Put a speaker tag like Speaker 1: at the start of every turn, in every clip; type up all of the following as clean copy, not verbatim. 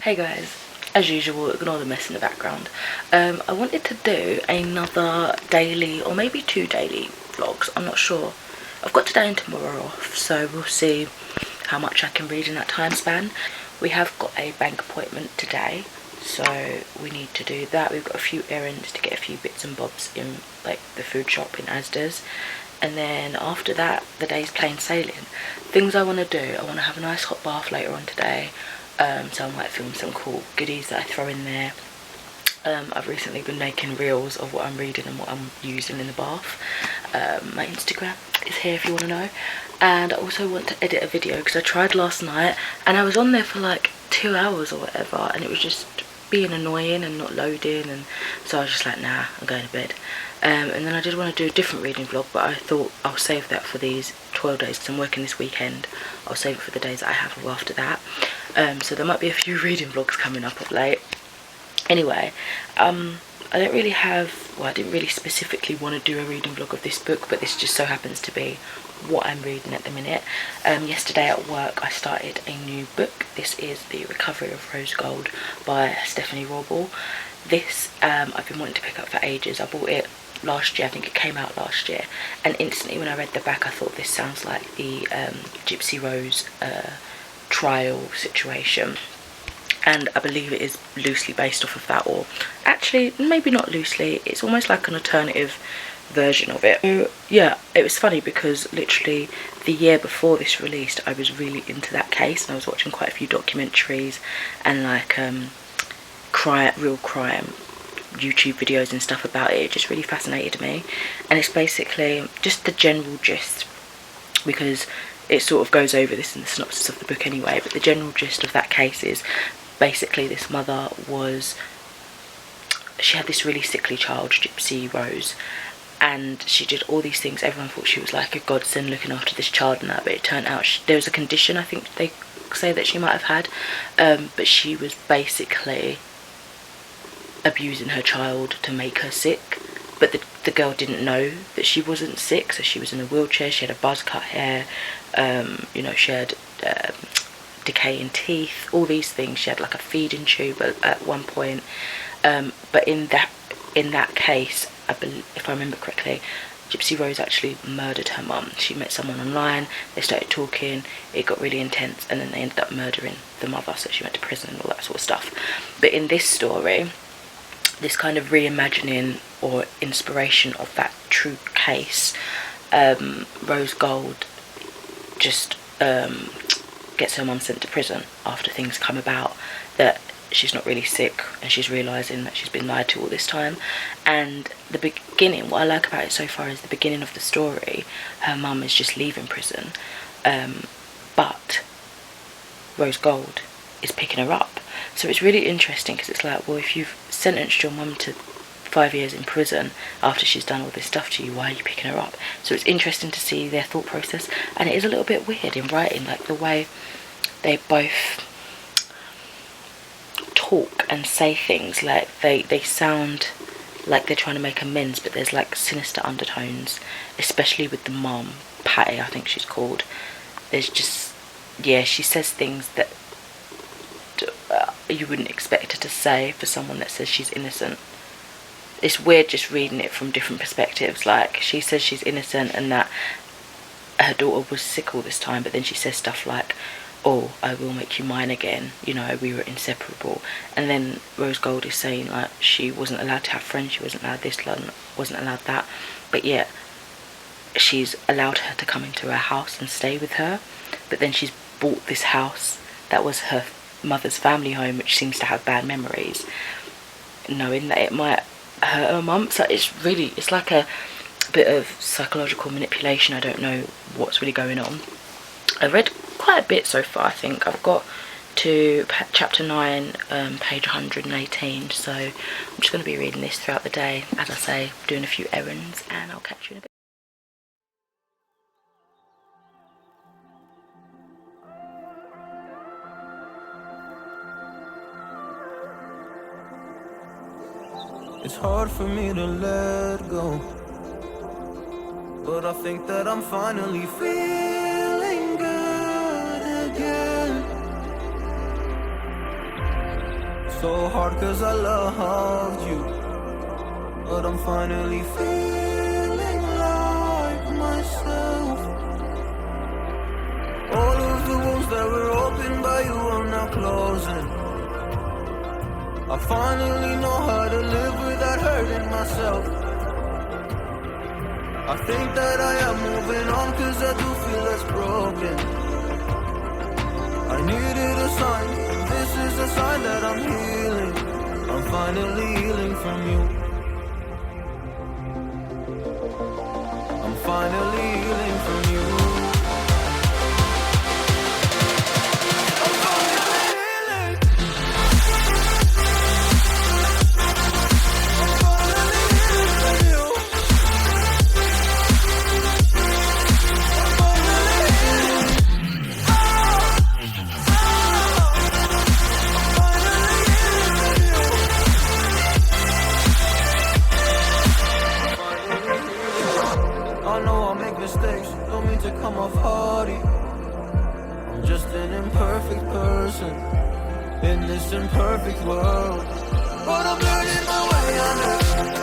Speaker 1: Hey guys, as usual, ignore the mess in the background. I wanted to do another daily, or maybe 2 daily vlogs, I'm not sure. I've got today and tomorrow off, so we'll see how much I can read in that time span. We have got a bank appointment today, so we need to do that. We've got a few errands to get a few bits and bobs in, like the food shop in Asda's. And then after that, the day's plain sailing. Things I want to do, I want to have a nice hot bath later on today. So I might film some cool goodies that I throw in there. I've recently been making reels of what I'm reading and what I'm using in the bath. My Instagram is here if you want to know. And I also want to edit a video because I tried last night and I was on there for like 2 hours or whatever, and it was just being annoying and not loading, and so I was just like, nah, I'm going to bed. And then I did want to do a different reading vlog, but I thought I'll save that for these 12 days because I'm working this weekend. I'll save it for the days that I have after that. So there might be a few reading vlogs coming up of late. Anyway, I don't really have, well, I didn't really specifically want to do a reading vlog of this book, but this just so happens to be what I'm reading at the minute. Yesterday at work I started a new book. This is The Recovery of Rose Gold by Stephanie Roble. This I've been wanting to pick up for ages. I bought it last year, I think it came out last year, and instantly when I read the back I thought this sounds like the Gypsy Rose trial situation, and I believe it is loosely based off of that, or actually maybe not loosely, it's almost like an alternative version of it. So yeah, it was funny because literally the year before this released I was really into that case, and I was watching quite a few documentaries and like real crime YouTube videos and stuff about it. It just really fascinated me, and it's basically just the general gist, because it sort of goes over this in the synopsis of the book anyway, but the general gist of that case is basically this mother she had this really sickly child, Gypsy Rose, and she did all these things. Everyone thought she was like a godsend looking after this child and that, but it turned out there was a condition I think they say that she might have had, but she was basically abusing her child to make her sick, but the girl didn't know that she wasn't sick, so she was in a wheelchair, she had a buzz cut hair, you know, she had decaying teeth, all these things. She had like a feeding tube at one point, but in that case, I believe, if I remember correctly, Gypsy Rose actually murdered her mum. She met someone online, they started talking, it got really intense, and then they ended up murdering the mother, so she went to prison and all that sort of stuff. But in this story, this kind of reimagining or inspiration of that true case, Rose Gold just gets her mum sent to prison after things come about that she's not really sick, and she's realising that she's been lied to all this time. And the beginning, what I like about it so far is the beginning of the story, her mum is just leaving prison, but Rose Gold is picking her up. So it's really interesting because it's like, well, if you've sentenced your mum to 5 years in prison after she's done all this stuff to you, why are you picking her up? So it's interesting to see their thought process, and it is a little bit weird in writing, like the way they both talk and say things, like they sound like they're trying to make amends, but there's like sinister undertones, especially with the mum, Patty I think she's called. There's just, yeah, she says things that you wouldn't expect her to say for someone that says she's innocent. It's weird just reading it from different perspectives. Like, she says she's innocent and that her daughter was sick all this time, but then she says stuff like, oh, I will make you mine again, you know, we were inseparable. And then Rose Gold is saying like she wasn't allowed to have friends, she wasn't allowed this, wasn't allowed that, but yet she's allowed her to come into her house and stay with her. But then she's bought this house that was her mother's family home, which seems to have bad memories, knowing that it might hurt her mum. So it's like a bit of psychological manipulation. I don't know what's really going on. I've read quite a bit so far. I think I've got to chapter 9, page 118, so I'm just going to be reading this throughout the day, as I say, doing a few errands, and I'll catch you in a bit.
Speaker 2: It's hard for me to let go, but I think that I'm finally feeling good again. so hard cause I loved you, but I'm finally feeling like myself. All of the wounds that were opened by you are now closing. I finally know how to live without hurting myself. I think that I am moving on cause I do feel less broken. I needed a sign, this is a sign that I'm healing. I'm finally healing from you. I'm finally healing from you. I'm finally healing. I'm finally healing from you. I'm finally healing. I know I'll make mistakes, don't mean to come off hardy. I'm just an imperfect person in this imperfect world, but I'm learning my way under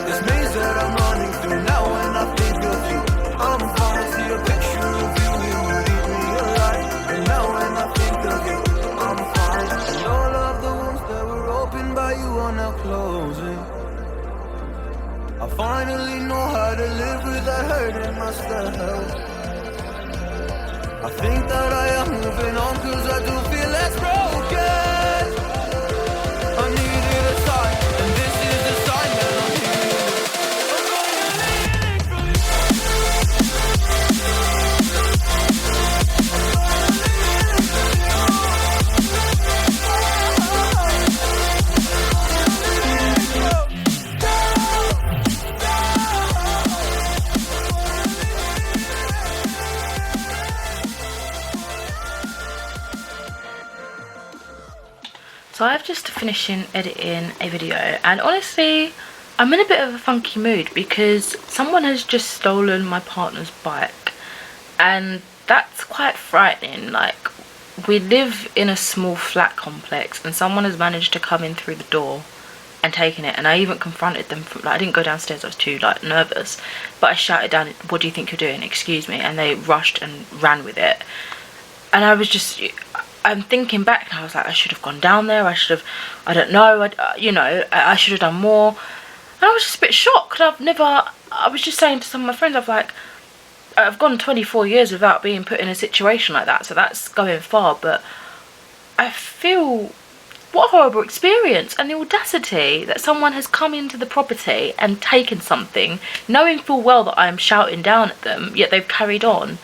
Speaker 2: this maze that I'm running through. Now when I think of you, I'm falling to a picture of you. You leave me alive, and now when I think of you, I'm fine. And all of the wounds that were opened by you are now closing. I finally know how to live without hurting myself. I think that I am moving on cause I do feel less broken. I needed a sign, and this is the sign that I'm healing. I'm finally healing from you.
Speaker 1: So I've just finishing editing a video, and honestly I'm in a bit of a funky mood because someone has just stolen my partner's bike, and that's quite frightening. Like, we live in a small flat complex and someone has managed to come in through the door and taken it, and I even confronted them. I didn't go downstairs, I was too nervous, but I shouted down, "What do you think you're doing? Excuse me," and they rushed and ran with it. And I'm thinking back now, I was like, I should have gone down there, I should have, I don't know, I should have done more. And I was just a bit shocked. I was just saying to some of my friends, I've gone 24 years without being put in a situation like that, so that's going far, but I feel, what a horrible experience, and the audacity that someone has come into the property and taken something, knowing full well that I am shouting down at them, yet they've carried on.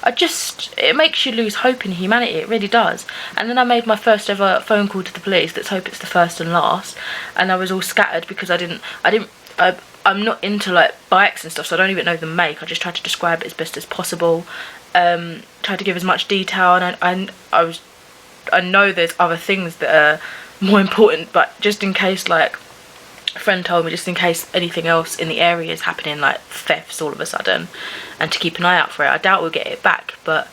Speaker 1: It makes you lose hope in humanity, it really does. And then I made my first ever phone call to the police. Let's hope it's the first and last. And I was all scattered because I'm not into like bikes and stuff, so I don't even know the make. I just tried to describe it as best as possible, tried to give as much detail, and I know there's other things that are more important, but just in case, like a friend told me, just in case anything else in the area is happening, like thefts all of a sudden, and to keep an eye out for it. I doubt we'll get it back, but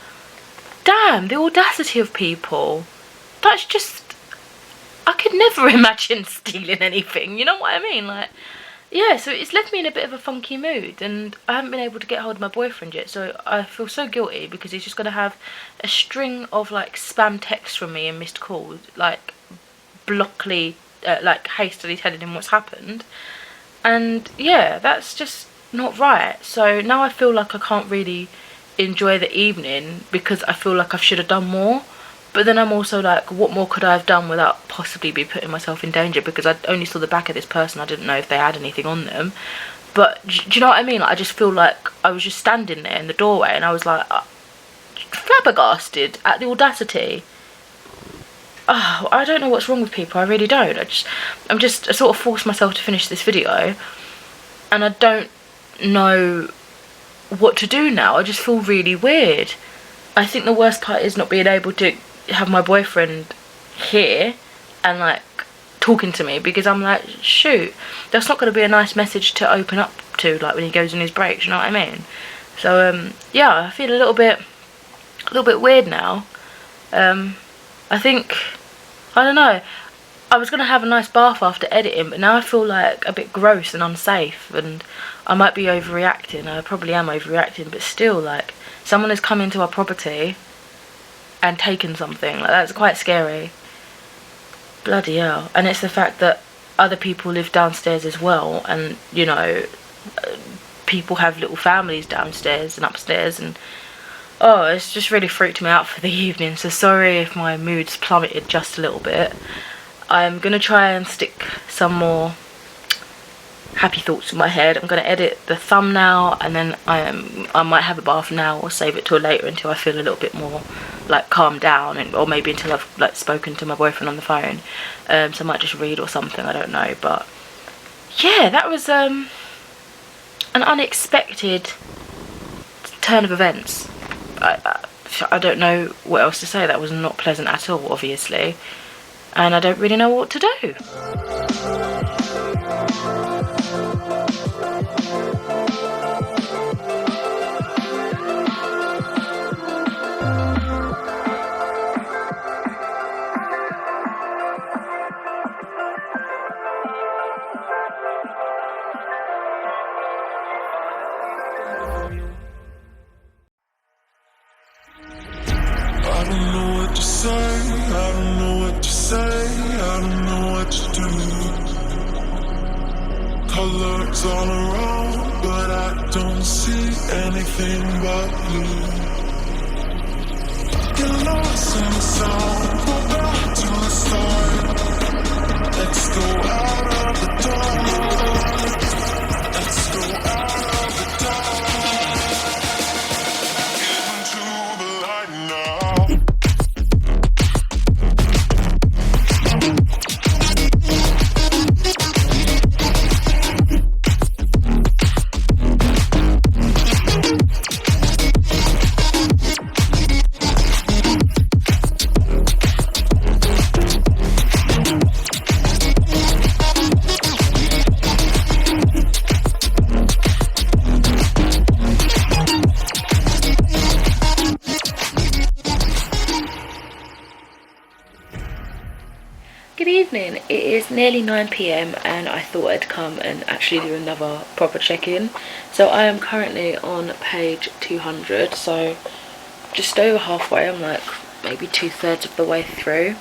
Speaker 1: damn, the audacity of people. That's just, I could never imagine stealing anything, you know what I mean? Like, yeah, so it's left me in a bit of a funky mood, and I haven't been able to get hold of my boyfriend yet, so I feel so guilty because he's just going to have a string of like spam texts from me and missed calls, like like hastily telling him what's happened. And yeah, that's just not right. So now I feel like I can't really enjoy the evening because I feel like I should have done more, but then I'm also like, what more could I have done without possibly be putting myself in danger, because I only saw the back of this person, I didn't know if they had anything on them. But do you know what I mean? Like, I just feel like I was just standing there in the doorway and I was like flabbergasted at the audacity. Oh, I don't know what's wrong with people, I really don't. I sort of forced myself to finish this video, and I don't know what to do now. I just feel really weird. I think the worst part is not being able to have my boyfriend here and like talking to me, because I'm like, shoot, that's not going to be a nice message to open up to, like when he goes on his breaks, you know what I mean? So yeah, I feel a little bit weird now. I think, I don't know, I was going to have a nice bath after editing, but now I feel like a bit gross and unsafe, and I might be overreacting. I probably am overreacting, but still, like, someone has come into our property and taken something. Like, that's quite scary. Bloody hell. And it's the fact that other people live downstairs as well, and, you know, people have little families downstairs and upstairs, and oh, it's just really freaked me out for the evening. So sorry if my mood's plummeted just a little bit. I'm gonna try and stick some more happy thoughts in my head. I'm gonna edit the thumbnail, and then I might have a bath now or save it till later until I feel a little bit more like calmed down, or maybe until I've like spoken to my boyfriend on the phone. So I might just read or something, I don't know. But yeah, that was an unexpected turn of events. I don't know what else to say. That was not pleasant at all, obviously, and I don't really know what to do.
Speaker 2: I don't know what to say, I don't know what to say, I don't know what to do. Colors all around, but I don't see anything but blue. Get lost in the sound, go back to the start. Let's go out of the dark. Let's go out of the dark. Into the light now.
Speaker 1: Good evening, it is nearly 9 PM and I thought I'd come and actually do another proper check-in. So I am currently on page 200, so just over halfway. I'm like maybe 2/3 of the way through,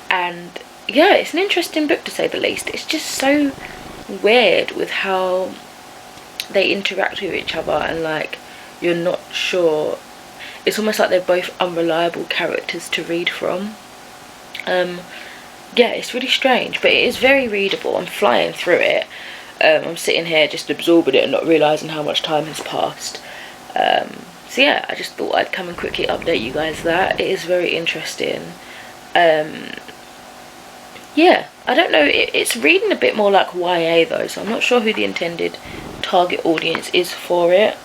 Speaker 1: and yeah, it's an interesting book to say the least. It's just so weird with how they interact with each other, and like you're not sure. It's almost like they're both unreliable characters to read from. Yeah, it's really strange, but it is very readable. I'm flying through it. I'm sitting here just absorbing it and not realising how much time has passed. So yeah, I just thought I'd come and quickly update you guys that. It is very interesting. Yeah, I don't know, it's reading a bit more like YA though, so I'm not sure who the intended target audience is for it.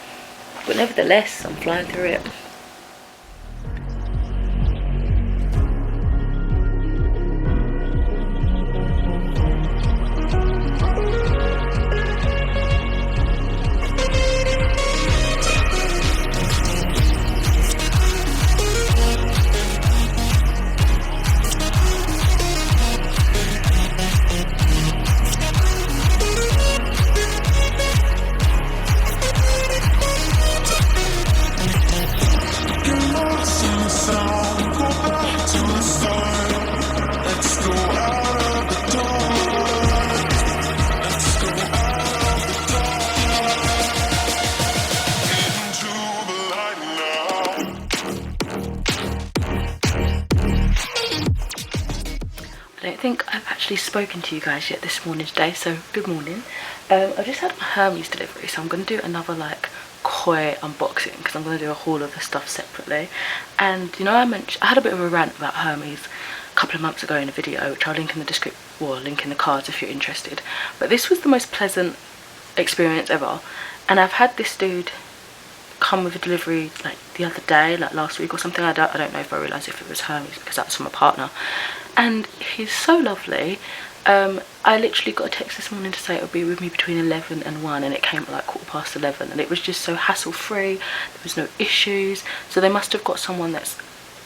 Speaker 1: But nevertheless, I'm flying through it. I don't think I've actually spoken to you guys yet this morning today, so good morning. I've just had my Hermes delivery, so I'm going to do another like koi unboxing because I'm going to do a haul of the stuff separately. And you know, I had a bit of a rant about Hermes a couple of months ago in a video, which I'll link in the description, or link in the cards if you're interested. But this was the most pleasant experience ever, and I've had this dude come with a delivery like the other day, like last week or something. I don't know if I realised if it was Hermes because that was from a partner, and he's so lovely. I literally got a text this morning to say it would be with me between 11 and 1, and it came at like 11:15, and it was just so hassle free. There was no issues, so they must have got someone that's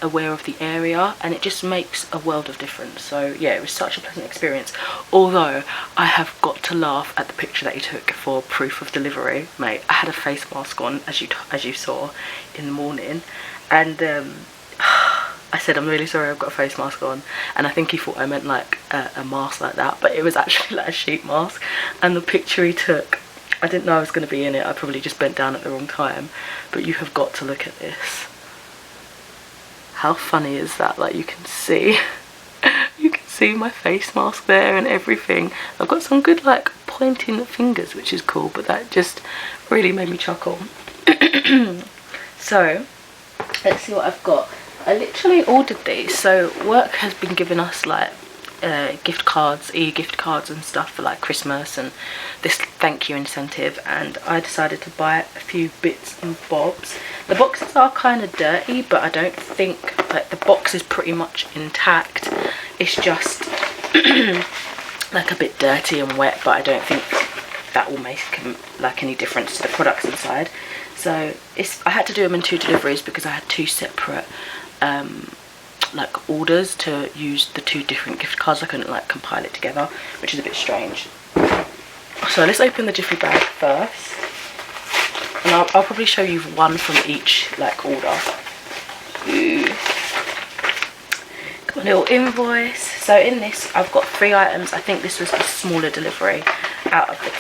Speaker 1: aware of the area, and it just makes a world of difference. So yeah, it was such a pleasant experience. Although I have got to laugh at the picture that he took for proof of delivery. Mate, I had a face mask on, as you saw in the morning, and I said, I'm really sorry, I've got a face mask on, and I think he thought I meant like a mask like that, but it was actually like a sheet mask. And the picture he took, I didn't know I was going to be in it. I probably just bent down at the wrong time, but you have got to look at this. How funny is that? Like, you can see my face mask there and everything. I've got some good like pointing fingers, which is cool, but that just really made me chuckle. So let's see what I've got. I literally ordered these. So work has been giving us like gift cards, e-gift cards and stuff for like Christmas and this thank you incentive, and I decided to buy a few bits and bobs. The boxes are kind of dirty, but I don't think, like, the box is pretty much intact. It's just like a bit dirty and wet, but I don't think that will make like any difference to the products inside. So I had to do them in 2 deliveries because I had 2 separate like orders to use the 2 different gift cards. I couldn't like compile it together, which is a bit strange. So let's open the Jiffy bag first, and I'll probably show you one from each like order. Ooh. Got my little invoice. So in this I've got 3 items. I think this was a smaller delivery out of the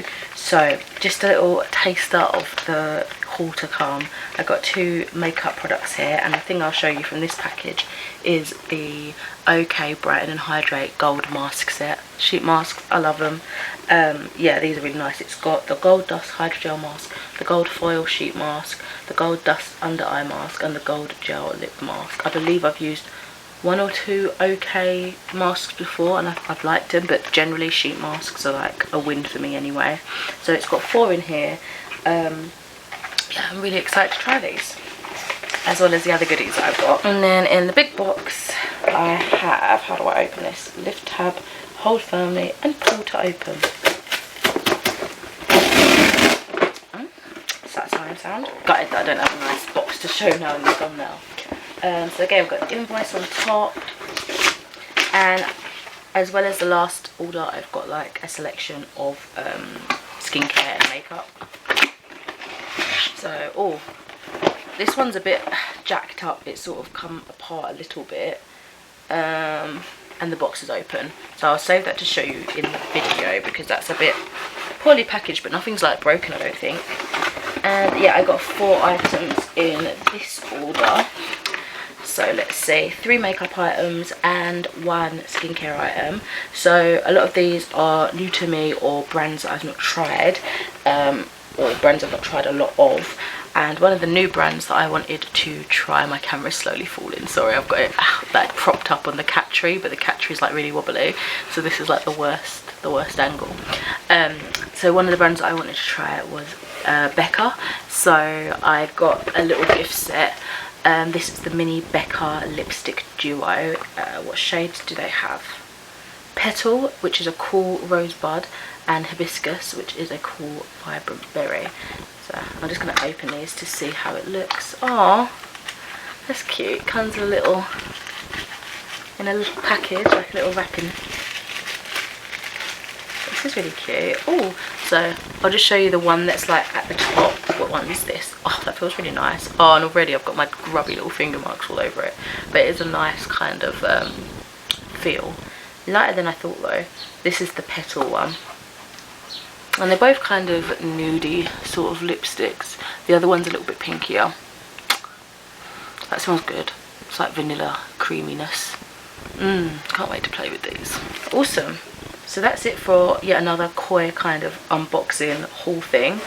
Speaker 1: 2. So just a little taster of the haul to come. I got 2 makeup products here, and the thing I'll show you from this package is the OK Brighten and Hydrate Gold Mask Set. Sheet masks, I love them. Yeah, these are really nice. It's got the Gold Dust Hydrogel Mask, the Gold Foil Sheet Mask, the Gold Dust Under Eye Mask, and the Gold Gel Lip Mask. I believe I've used 1 or 2 OK masks before, and I've liked them, but generally sheet masks are like a win for me anyway. So it's got 4 in here. Yeah, I'm really excited to try these, as well as the other goodies that I've got. And then in the big box I have, how do I open this? Lift tab, hold firmly and pull to open. Satisfying sound. Gutted that I don't have a nice box to show now in the thumbnail. So again, we've got the invoice on top, and as well as the last order, I've got like a selection of skincare and makeup. So, oh, this one's a bit jacked up. It's sort of come apart a little bit, and the box is open. So I'll save that to show you in the video, because that's a bit poorly packaged, but nothing's like broken, I don't think. And yeah, I got 4 items in this order. So let's see, 3 makeup items and 1 skincare item. So a lot of these are new to me, or brands that I've not tried, or brands I've not tried a lot of. And one of the new brands that I wanted to try, my camera's slowly falling, sorry, I've got it like propped up on the cat tree, but the cat tree is like really wobbly, so this is like the worst angle. So one of the brands that I wanted to try was Becca. So I got a little gift set. This is the mini Becca lipstick duo. What shades do they have? Petal, which is a cool rosebud, and Hibiscus, which is a cool vibrant berry. So I'm just going to open these to see how it looks. Oh, that's cute. Comes in a little package, like a little wrapping. This is really cute. Oh, so I'll just show you the one that's like at the top. What one is this? Oh, that feels really nice. Oh, and already I've got my grubby little finger marks all over it. But it's a nice kind of feel. Lighter than I thought though. This is the Petal one. And they're both kind of nudie sort of lipsticks. The other one's a little bit pinkier. That smells good. It's like vanilla creaminess. Can't wait to play with these. Awesome. So that's it for yet another Koi kind of unboxing haul thing.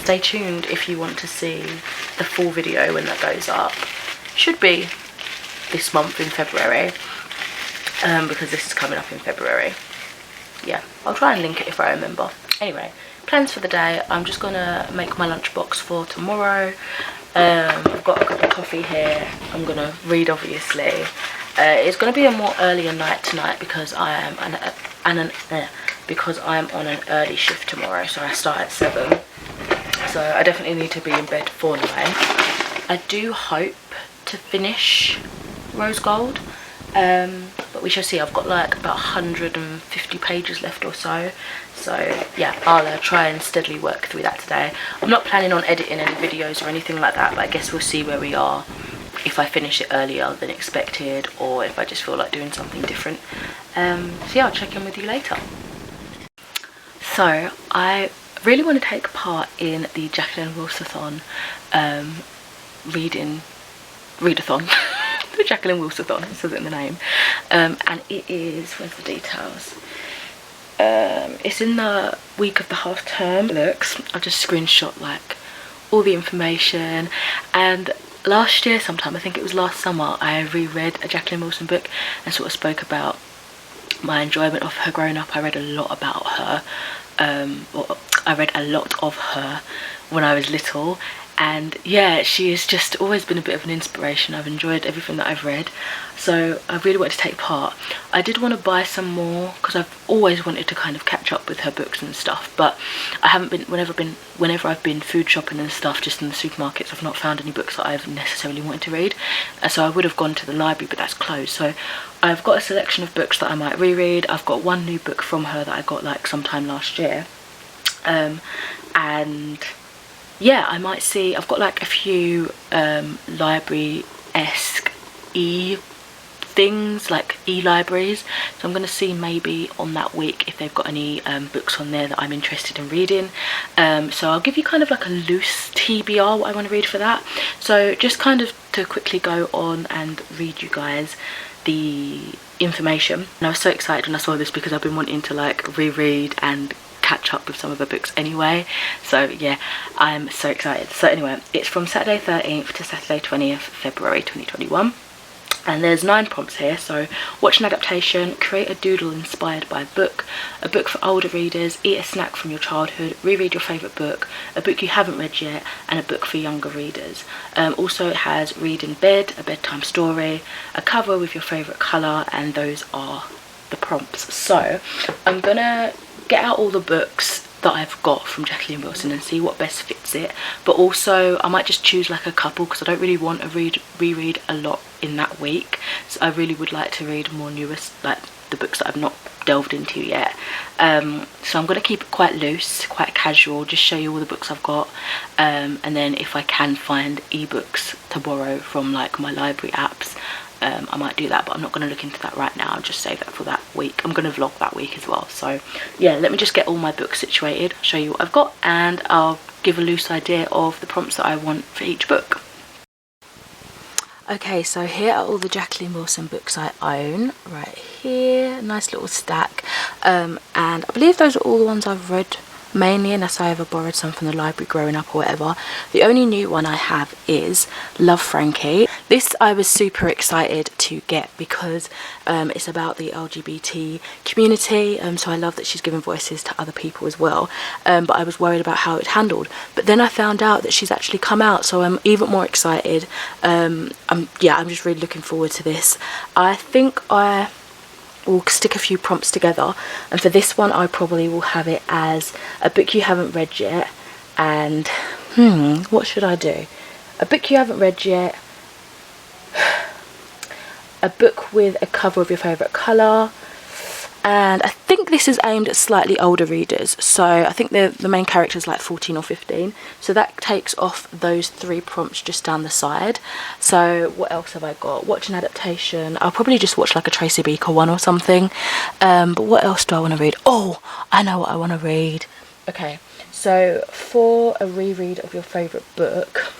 Speaker 1: Stay tuned if you want to see the full video when that goes up. Should be this month in February, because this is coming up in February. Yeah, I'll try and link it if I remember. Anyway, plans for the day. I'm just gonna make my lunchbox for tomorrow. I've got a cup of coffee here. I'm gonna read, obviously. It's gonna be a more earlier night tonight because I am on an early shift tomorrow. So I start at 7. So I definitely need to be in bed for 9. I do hope to finish Rose Gold, but we shall see. I've got like about 150 pages left or so, so yeah, I'll try and steadily work through that today. I'm not planning on editing any videos or anything like that, but I guess we'll see where we are, if I finish it earlier than expected or if I just feel like doing something different. So yeah, I'll check in with you later. So I really want to take part in the Jacqueline Wilsathon readathon. The Jacqueline Wilsathon, it says it in the name, and it is, where's the details, it's in the week of the half term. Looks, I'll just screenshot like all the information. And last year sometime, I think it was last summer, I reread a Jacqueline Wilson book and sort of spoke about my enjoyment of her growing up. I read a lot about her, I read a lot of her when I was little, and yeah, she has just always been a bit of an inspiration. I've enjoyed everything that I've read, so I really wanted to take part. I did want to buy some more because I've always wanted to kind of catch up with her books and stuff, but I haven't been, whenever I've been food shopping and stuff, just in the supermarkets, I've not found any books that I've necessarily wanted to read. So I would have gone to the library, but that's closed. So I've got a selection of books that I might reread. I've got one new book from her that I got like sometime last year, and yeah, I might see. I've got like a few library-esque things, like e-libraries, so I'm going to see maybe on that week if they've got any books on there that I'm interested in reading. So I'll give you kind of like a loose TBR what I want to read for that. So just kind of to quickly go on and read you guys the information. And I was so excited when I saw this because I've been wanting to like reread and catch up with some of the books anyway, so yeah, I'm so excited. So anyway, it's from Saturday 13th to Saturday 20th February 2021, and there's 9 prompts here. So watch an adaptation, create a doodle inspired by a book for older readers, eat a snack from your childhood, reread your favourite book, a book you haven't read yet, and a book for younger readers. Also it has read in bed, a bedtime story, a cover with your favourite colour, and those are the prompts. So I'm gonna get out all the books that I've got from Jacqueline Wilson and see what best fits it, but also I might just choose like a couple because I don't really want to reread a lot in that week. So I really would like to read more newest, like the books that I've not delved into yet. So I'm going to keep it quite loose, quite casual, just show you all the books I've got, and then if I can find ebooks to borrow from like my library apps, I might do that, but I'm not going to look into that right now. I'll just save that for that week. I'm going to vlog that week as well. So yeah, let me just get all my books situated, show you what I've got, and I'll give a loose idea of the prompts that I want for each book. Okay, so here are all the Jacqueline Wilson books I own right here. Nice little stack, and I believe those are all the ones I've read mainly, unless I ever borrowed some from the library growing up or whatever. The only new one I have is Love, Frankie. This I was super excited to get because it's about the LGBT community, so I love that she's given voices to other people as well, but I was worried about how it handled. But then I found out that she's actually come out, so I'm even more excited. I'm just really looking forward to this. I think we'll stick a few prompts together, and for this one I probably will have it as a book you haven't read yet, and what should I do? A book you haven't read yet, a book with a cover of your favourite colour, and I think this is aimed at slightly older readers, so I think the main character is like 14 or 15, so that takes off those 3 prompts just down the side. So what else have I got? Watch an adaptation. I'll probably just watch like a Tracy Beaker one or something, but what else do I want to read? Oh, I know what I want to read. Okay, so for a reread of your favourite book,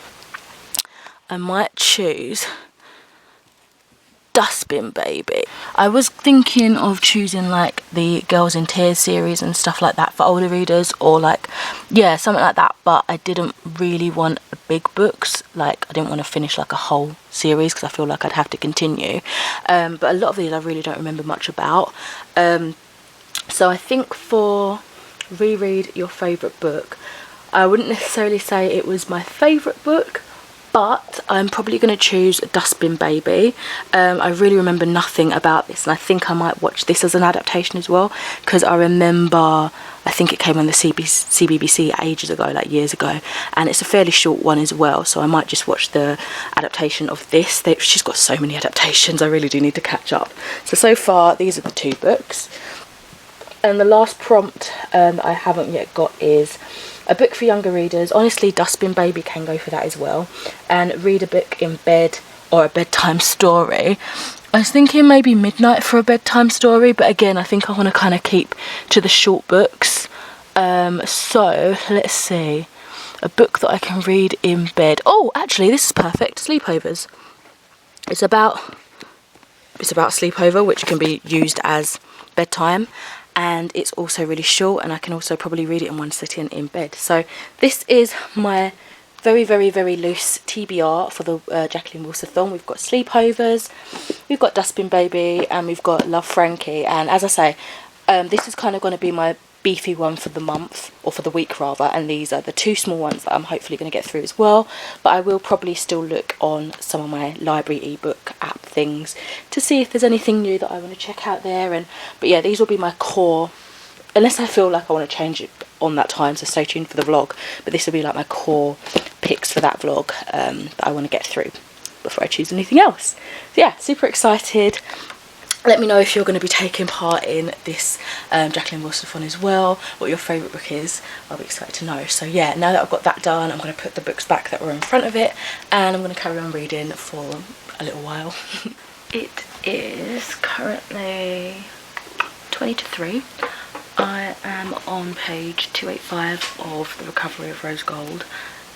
Speaker 1: I might choose Dustbin Baby. I was thinking of choosing like the Girls in Tears series and stuff like that for older readers, or like, yeah, something like that, but I didn't really want big books. Like I didn't want to finish like a whole series because I feel like I'd have to continue, but a lot of these I really don't remember much about, so I think for reread your favourite book, I wouldn't necessarily say it was my favourite book, but I'm probably going to choose Dustbin Baby. I really remember nothing about this, and I think I might watch this as an adaptation as well, because I remember, I think it came on the CBBC ages ago, like years ago, and it's a fairly short one as well, so I might just watch the adaptation of this. She's got so many adaptations, I really do need to catch up. So far these are the 2 books, and the last prompt I haven't yet got is a book for younger readers. Honestly, Dustbin Baby can go for that as well, and read a book in bed or a bedtime story. I was thinking maybe midnight for a bedtime story, but again I think I want to kind of keep to the short books. So let's see, a book that I can read in bed. Oh, actually this is perfect, sleepovers. It's about sleepover, which can be used as bedtime, and it's also really short, and I can also probably read it in one sitting in bed. So this is my very, very, very loose TBR for the Jacqueline Wilsathon. We've got sleepovers, we've got Dustbin Baby, and we've got Love Frankie. And as I say, this is kind of going to be my beefy one for the month, or for the week rather, and these are the 2 small ones that I'm hopefully going to get through as well. But I will probably still look on some of my library ebook app things to see if there's anything new that I want to check out there. But yeah, these will be my core, unless I feel like I want to change it on that time, so stay tuned for the vlog. But this will be like my core picks for that vlog that I want to get through before I choose anything else. So yeah, super excited. Let me know if you're going to be taking part in this Jacqueline Wilsathon as well, what your favourite book is. I'll be excited to know. So yeah, now that I've got that done, I'm going to put the books back that were in front of it, and I'm going to carry on reading for a little while. It is currently 20 to 3. I am on page 285 of The Recovery of Rose Gold,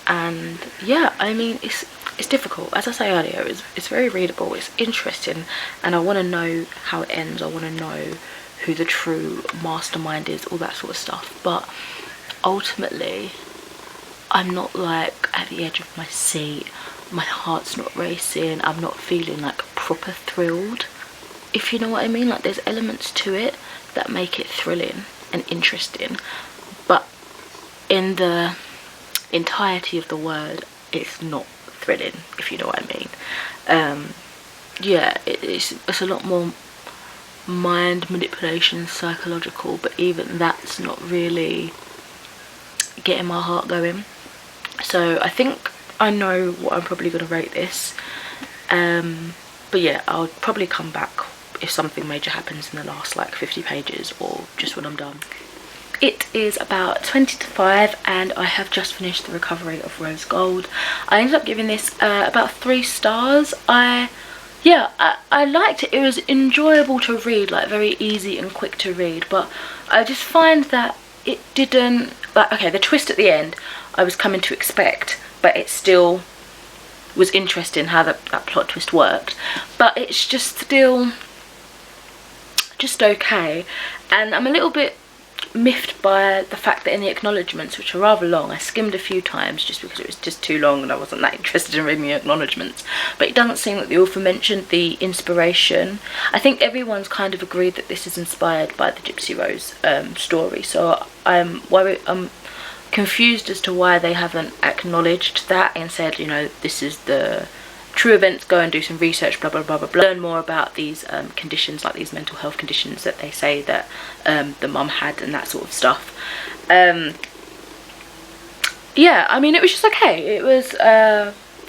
Speaker 1: and yeah, I mean, it's difficult. As I say earlier, it's very readable, it's interesting, and I want to know how it ends. I want to know who the true mastermind is, all that sort of stuff. But ultimately, I'm not like at the edge of my seat, my heart's not racing, I'm not feeling like proper thrilled, if you know what I mean. Like, there's elements to it that make it thrilling and interesting, but in the entirety of the word, it's not thrilling, if you know what I mean. Yeah, it's a lot more mind manipulation, psychological, but even that's not really getting my heart going. So I think I know what I'm probably going to rate this, but yeah, I'll probably come back if something major happens in the last like 50 pages, or just when I'm done. It is about 20 to 5, and I have just finished The Recovery of Rose Gold. I ended up giving this about 3 stars. I liked it. It was enjoyable to read, like very easy and quick to read, but I just find that it didn't, like, okay, the twist at the end I was coming to expect, but it still was interesting how that plot twist worked, but it's just still just okay. And I'm a little bit miffed by the fact that in the acknowledgements, which are rather long, I skimmed a few times just because it was just too long and I wasn't that interested in reading the acknowledgements, but it doesn't seem that the author mentioned the inspiration. I think everyone's kind of agreed that this is inspired by the Gypsy Rose story, so I'm confused as to why they haven't acknowledged that and said, you know, this is the true events, go and do some research, blah blah blah blah blah, learn more about these conditions, like these mental health conditions that they say that the mum had and that sort of stuff. Yeah, I mean, it was just okay. It was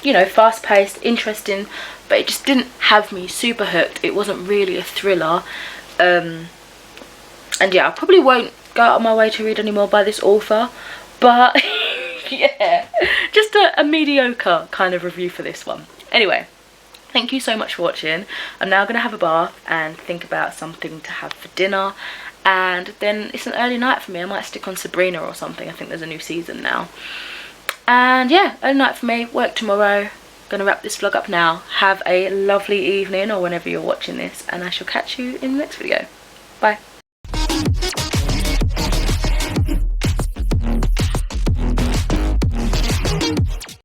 Speaker 1: you know, fast paced, interesting, but it just didn't have me super hooked. It wasn't really a thriller, and yeah, I probably won't go out of my way to read any more by this author, but yeah, just a mediocre kind of review for this one. Anyway, thank you so much for watching. I'm now going to have a bath and think about something to have for dinner, and then it's an early night for me. I might stick on Sabrina or something. I think there's a new season now. And yeah, early night for me, work tomorrow. Gonna wrap this vlog up now. Have a lovely evening or whenever you're watching this, and I shall catch you in the next video. Bye.